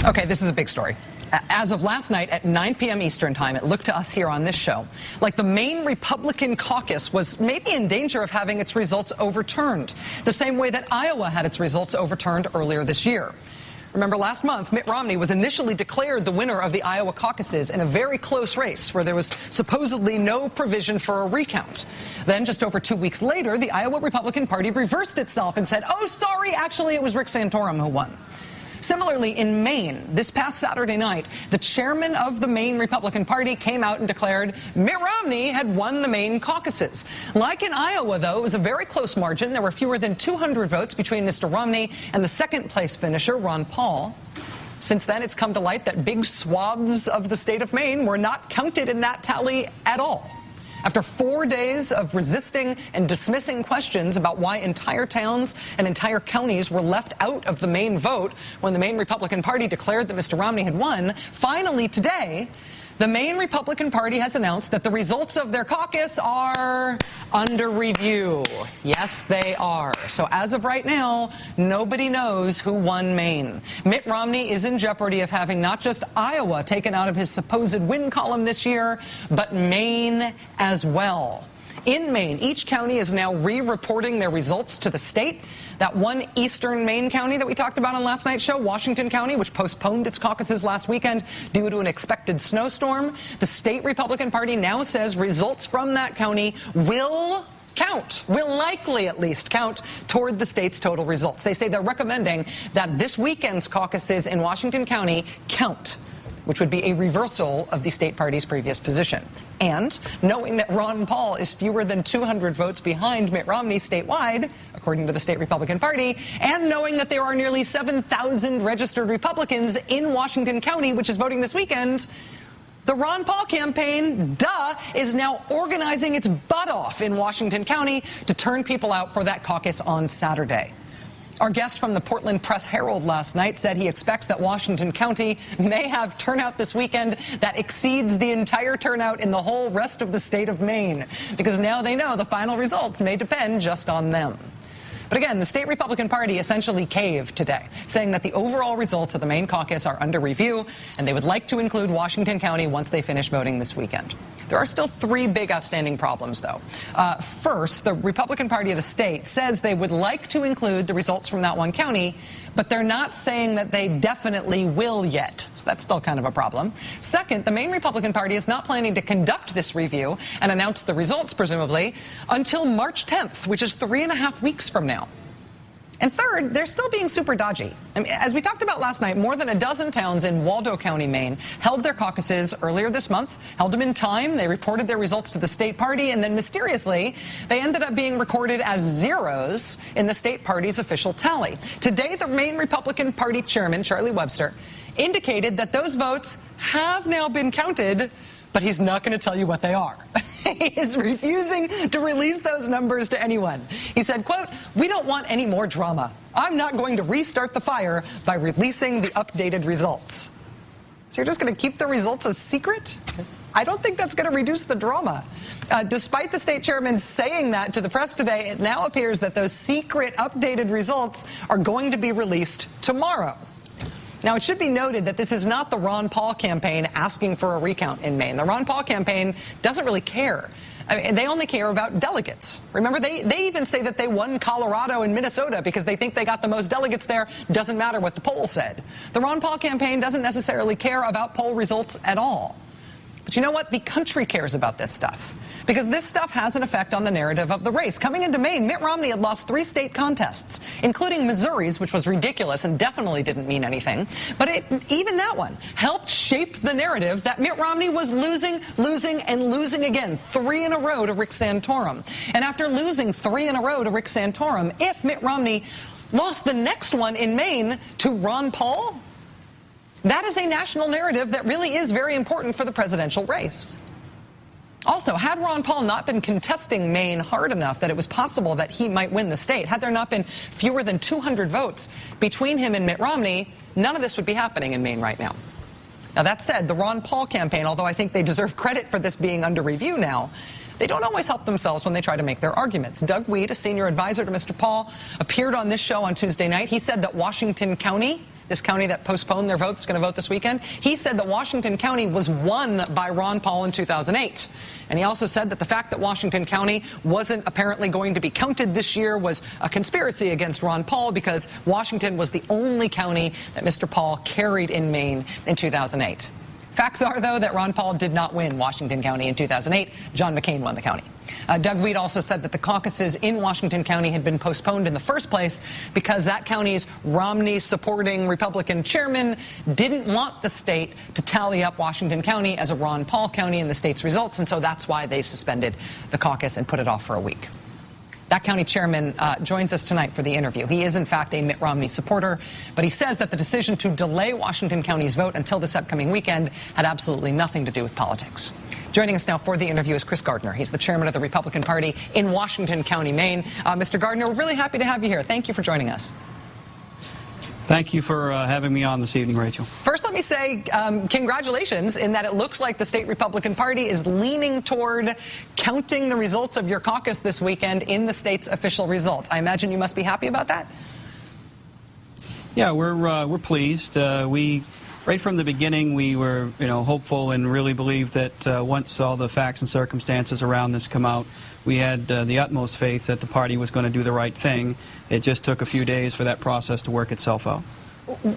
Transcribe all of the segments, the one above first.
Okay, this is a big story. As of last night at 9 p.m. Eastern time, it looked to us here on this show like the Maine Republican caucus was maybe in danger of having its results overturned, the same way that Iowa had its results overturned earlier this year. Remember, last month, Mitt Romney was initially declared the winner of the Iowa caucuses in a very close race where there was supposedly no provision for a recount. Then, just over 2 weeks later, the Iowa Republican Party reversed itself and said, oh, sorry, actually, it was Rick Santorum who won. Similarly, in Maine, this past Saturday night, the chairman of the Maine Republican Party came out and declared Mitt Romney had won the Maine caucuses. Like in Iowa, though, it was a very close margin. There were fewer than 200 votes between Mr. Romney and the second-place finisher, Ron Paul. Since then, it's come to light that big swaths of the state of Maine were not counted in that tally at all. After 4 days of resisting and dismissing questions about why entire towns and entire counties were left out of the Maine vote when the Maine Republican Party declared that Mr. Romney had won, finally today, the Maine Republican Party has announced that the results of their caucus are under review. Yes, they are. So as of right now, nobody knows who won Maine. Mitt Romney is in jeopardy of having not just Iowa taken out of his supposed win column this year, but Maine as well. In Maine, each county is now re-reporting their results to the state. That one eastern Maine county that we talked about on last night's show, Washington County, which postponed its caucuses last weekend due to an expected snowstorm, the state Republican Party now says results from that county will count, will likely at least count toward the state's total results. They say they're recommending that this weekend's caucuses in Washington County count, which would be a reversal of the state party's previous position. And knowing that Ron Paul is fewer than 200 votes behind Mitt Romney statewide, according to the state Republican Party, and knowing that there are nearly 7,000 registered Republicans in Washington County, which is voting this weekend, the Ron Paul campaign, is now organizing its butt off in Washington County to turn people out for that caucus on Saturday. Our guest from the Portland Press-Herald last night said he expects that Washington County may have turnout this weekend that exceeds the entire turnout in the whole rest of the state of Maine, because now they know the final results may depend just on them. But again, the state Republican Party essentially caved today, saying that the overall results of the Maine caucus are under review, and they would like to include Washington County once they finish voting this weekend. There are still three big outstanding problems, though. First, the Republican Party of the state says they would like to include the results from that one county, but they're not saying that they definitely will yet. So that's still kind of a problem. Second, the Maine Republican Party is not planning to conduct this review and announce the results, presumably, until March 10th, which is 3.5 weeks from now. And third, they're still being super dodgy. I mean, as we talked about last night, more than a dozen towns in Waldo County, Maine, held their caucuses earlier this month, held them in time, they reported their results to the state party, and then mysteriously, they ended up being recorded as zeros in the state party's official tally. Today, the Maine Republican Party chairman, Charlie Webster, indicated that those votes have now been counted, but he's not going to tell you what they are. He is refusing to release those numbers to anyone. He said, quote, "We don't want any more drama. I'm not going to restart the fire by releasing the updated results." So you're just going to keep the results a secret? I don't think that's going to reduce the drama. Despite the state chairman saying that to the press today, it now appears that those secret updated results are going to be released tomorrow. Now, it should be noted that this is not the Ron Paul campaign asking for a recount in Maine. The Ron Paul campaign doesn't really care. I mean, they only care about delegates. Remember, they even say that they won Colorado and Minnesota because they think they got the most delegates there. Doesn't matter what the poll said. The Ron Paul campaign doesn't necessarily care about poll results at all. But you know what? The country cares about this stuff, because this stuff has an effect on the narrative of the race. Coming into Maine, Mitt Romney had lost 3 state contests, including Missouri's, which was ridiculous and definitely didn't mean anything. But even that one helped shape the narrative that Mitt Romney was losing, and losing again, 3 in a row to Rick Santorum. And after losing 3 in a row to Rick Santorum, if Mitt Romney lost the next one in Maine to Ron Paul, that is a national narrative that really is very important for the presidential race. Also, had Ron Paul not been contesting Maine hard enough that it was possible that he might win the state, had there not been fewer than 200 votes between him and Mitt Romney, none of this would be happening in Maine right now. Now, that said, the Ron Paul campaign, although I think they deserve credit for this being under review now, they don't always help themselves when they try to make their arguments. Doug Weed, a senior advisor to Mr. Paul, appeared on this show on Tuesday night. He said that Washington County, this county that postponed their vote, that's going to vote this weekend, he said that Washington County was won by Ron Paul in 2008. And he also said that the fact that Washington County wasn't apparently going to be counted this year was a conspiracy against Ron Paul because Washington was the only county that Mr. Paul carried in Maine in 2008. Facts are, though, that Ron Paul did not win Washington County in 2008. John McCain won the county. Doug Weed also said that the caucuses in Washington County had been postponed in the first place because that county's Romney-supporting Republican chairman didn't want the state to tally up Washington County as a Ron Paul county in the state's results, and so that's why they suspended the caucus and put it off for a week. That county chairman joins us tonight for the interview. He is, in fact, a Mitt Romney supporter, but he says that the decision to delay Washington County's vote until this upcoming weekend had absolutely nothing to do with politics. Joining us now for the interview is Chris Gardner. He's the chairman of the Republican Party in Washington County, Maine. Mr. Gardner, we're really happy to have you here. Thank you for joining us. Thank you for having me on this evening, Rachel. First, let me say congratulations in that it looks like the state Republican Party is leaning toward counting the results of your caucus this weekend in the state's official results. I imagine you must be happy about that? Yeah, we're pleased. Right from the beginning, we were hopeful and really believed that once all the facts and circumstances around this come out, we had the utmost faith that the party was going to do the right thing. It just took a few days for that process to work itself out.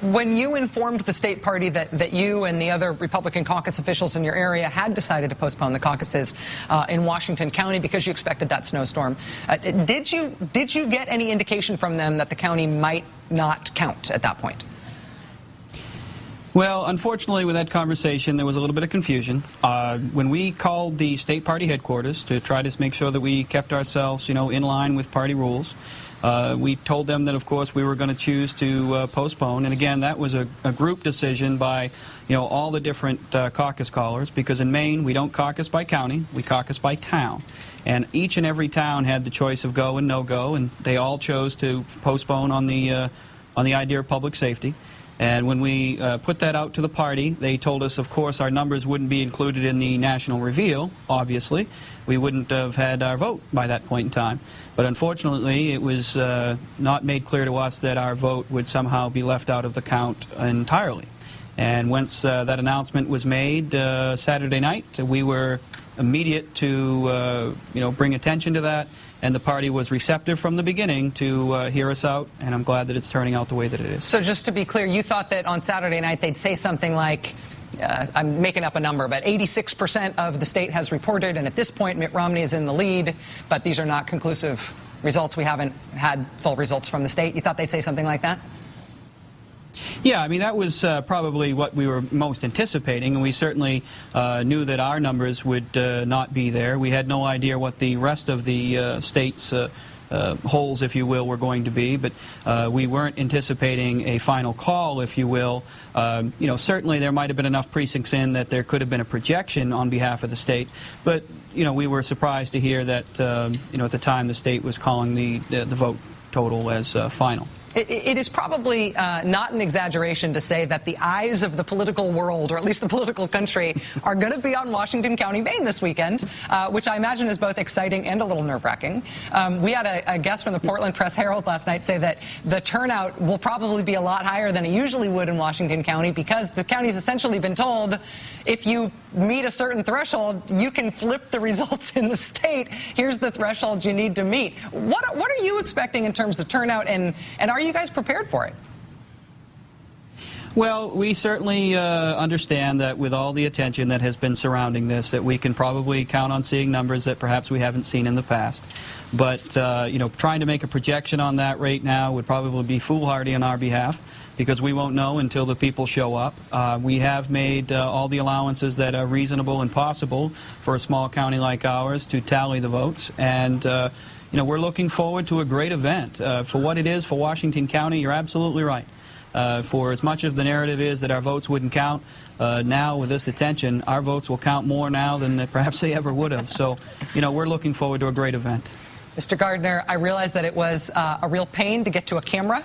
When you informed the state party that you and the other Republican caucus officials in your area had decided to postpone the caucuses in Washington County because you expected that snowstorm, did you get any indication from them that the county might not count at that point? Well, unfortunately, with that conversation, there was a little bit of confusion. When we called the state party headquarters to try to make sure that we kept ourselves, in line with party rules, we told them that, of course, we were going to choose to postpone. And again, that was a group decision by, all the different caucus callers, because in Maine, we don't caucus by county, we caucus by town. And each and every town had the choice of go and no go, and they all chose to postpone on the idea of public safety. And when we put that out to the party, they told us, of course, our numbers wouldn't be included in the national reveal, obviously. We wouldn't have had our vote by that point in time. But unfortunately, it was not made clear to us that our vote would somehow be left out of the count entirely. And once that announcement was made Saturday night, we were immediate to bring attention to that. And the party was receptive from the beginning to hear us out, and I'm glad that it's turning out the way that it is. So just to be clear, you thought that on Saturday night they'd say something like, I'm making up a number, but 86% of the state has reported, and at this point Mitt Romney is in the lead, but these are not conclusive results. We haven't had full results from the state. You thought they'd say something like that? Yeah, I mean, that was probably what we were most anticipating, and we certainly knew that our numbers would not be there. We had no idea what the rest of the state's holes, if you will, were going to be, but we weren't anticipating a final call, if you will. Certainly there might have been enough precincts in that there could have been a projection on behalf of the state, but, we were surprised to hear that, at the time the state was calling the vote total as final. It is probably not an exaggeration to say that the eyes of the political world, or at least the political country, are going to be on Washington County, Maine this weekend, which I imagine is both exciting and a little nerve-wracking. We had a guest from the Portland Press-Herald last night say that the turnout will probably be a lot higher than it usually would in Washington County because the county's essentially been told if you meet a certain threshold, you can flip the results in the state. Here's the threshold you need to meet. What are you expecting in terms of turnout, and are you guys prepared for it? Well, we certainly understand that with all the attention that has been surrounding this, that we can probably count on seeing numbers that perhaps we haven't seen in the past. But, trying to make a projection on that right now would probably be foolhardy on our behalf because we won't know until the people show up. We have made all the allowances that are reasonable and possible for a small county like ours to tally the votes. And we're looking forward to a great event. For what it is for Washington County, you're absolutely right. For as much of the narrative is that our votes wouldn't count, now with this attention, our votes will count more now than perhaps they ever would have. So, we're looking forward to a great event. Mr. Gardner, I realize that it was a real pain to get to a camera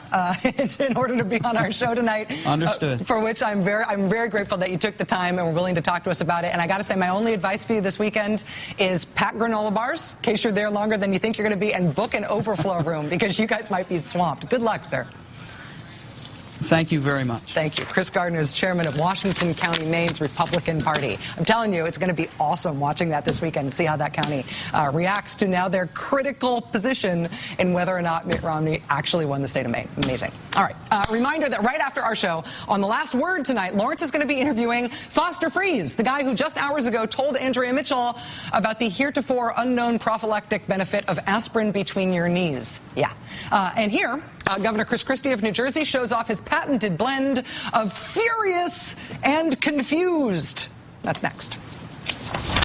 in order to be on our show tonight. Understood. For which I'm very grateful that you took the time and were willing to talk to us about it. And I got to say, my only advice for you this weekend is pack granola bars in case you're there longer than you think you're going to be, and book an overflow room because you guys might be swamped. Good luck, sir. Thank you very much. Thank you. Chris Gardner is chairman of Washington County, Maine's Republican Party. I'm telling you, it's going to be awesome watching that this weekend and see how that county reacts to now their critical position in whether or not Mitt Romney actually won the state of Maine. Amazing. All right. Reminder that right after our show, on The Last Word tonight, Lawrence is going to be interviewing Foster Freeze, the guy who just hours ago told Andrea Mitchell about the heretofore unknown prophylactic benefit of aspirin between your knees. Yeah. And here, Governor Chris Christie of New Jersey shows off his patented blend of furious and confused. That's next.